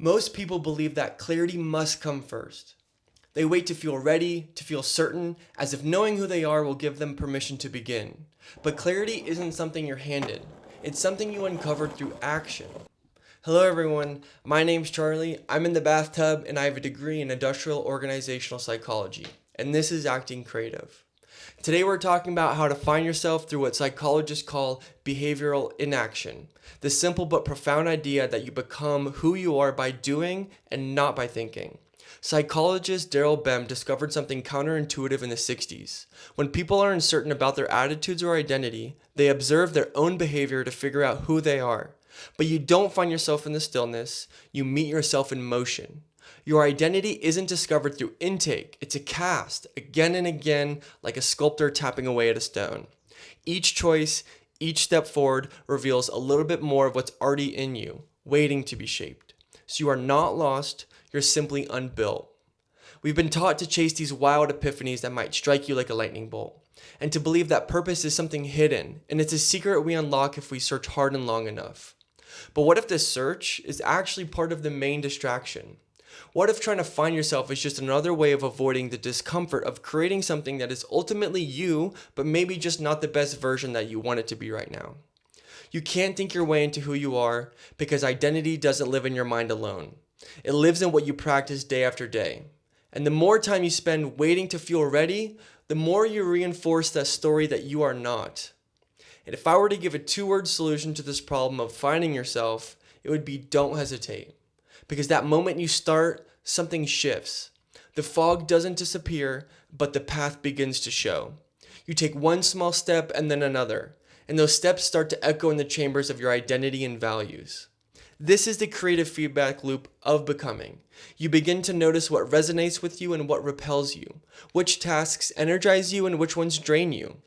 Most people believe that clarity must come first. They wait to feel ready, to feel certain, as if knowing who they are will give them permission to begin. But clarity isn't something you're handed, it's something you uncover through action. Hello, everyone. My name's Charlie. I'm in the bathtub and I have a degree in industrial organizational psychology, and this is Acting Creative. Today, we're talking about how to find yourself through what psychologists call behavioral inaction, the simple but profound idea that you become who you are by doing and not by thinking. Psychologist Daryl discovered something counterintuitive in the 60s. When people are uncertain about their attitudes or identity, they observe their own behavior to figure out who they are. But you don't find yourself in the stillness, you meet yourself in motion. Your identity isn't discovered through intake, it's a cast, again and again, like a sculptor tapping away at a stone. Each choice, each step forward reveals a little bit more of what's already in you, waiting to be shaped. So you are not lost, you're simply unbuilt. We've been taught to chase these wild epiphanies that might strike you like a lightning bolt, and to believe that purpose is something hidden, and it's a secret we unlock if we search hard and long enough. But what if this search is actually part of the main distraction? What if trying to find yourself is just another way of avoiding the discomfort of creating something that is ultimately you, but maybe just not the best version that you want it to be right now? You can't think your way into who you are because identity doesn't live in your mind alone. It lives in what you practice day after day. And the more time you spend waiting to feel ready, the more you reinforce that story that you are not. And if I were to give a two-word solution to this problem of finding yourself, it would be don't hesitate. Because that moment you start, something shifts. The fog doesn't disappear, but the path begins to show. You take one small step and then another, and those steps start to echo in the chambers of your identity and values. This is the creative feedback loop of becoming. You begin to notice what resonates with you and what repels you, which tasks energize you and which ones drain you,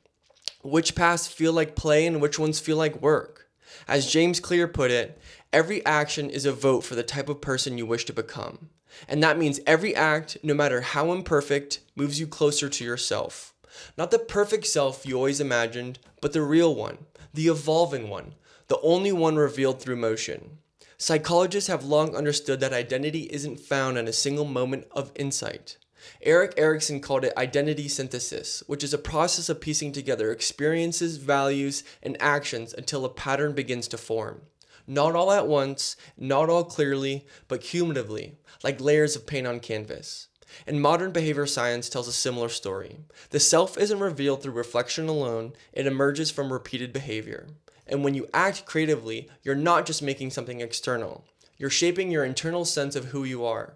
which paths feel like play and which ones feel like work. As James Clear put it, every action is a vote for the type of person you wish to become. And that means every act, no matter how imperfect, moves you closer to yourself. Not the perfect self you always imagined, but the real one, the evolving one, the only one revealed through motion. Psychologists have long understood that identity isn't found in a single moment of insight. Erik Erikson called it identity synthesis, which is a process of piecing together experiences, values, and actions until a pattern begins to form. Not all at once, not all clearly, but cumulatively, like layers of paint on canvas. And modern behavior science tells a similar story. The self isn't revealed through reflection alone, it emerges from repeated behavior. And when you act creatively, you're not just making something external. You're shaping your internal sense of who you are.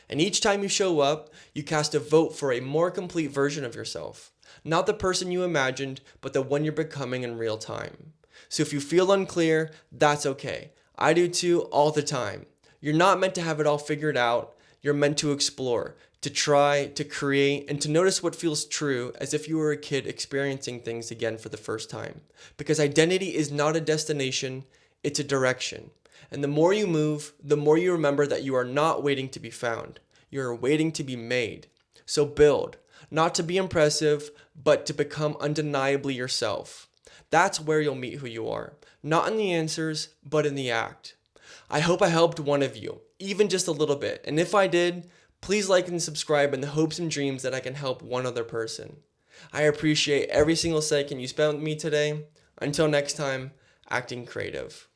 And each time you show up, you cast a vote for a more complete version of yourself. Not the person you imagined, but the one you're becoming in real time. So if you feel unclear, that's okay. I do too, all the time. You're not meant to have it all figured out. You're meant to explore, to try, to create, and to notice what feels true as if you were a kid experiencing things again for the first time. Because identity is not a destination, it's a direction. And the more you move, the more you remember that you are not waiting to be found. You're waiting to be made. So build, not to be impressive, but to become undeniably yourself. That's where you'll meet who you are. Not in the answers, but in the act. I hope I helped one of you, even just a little bit. And if I did, please like and subscribe in the hopes and dreams that I can help one other person. I appreciate every single second you spent with me today. Until next time, acting creative.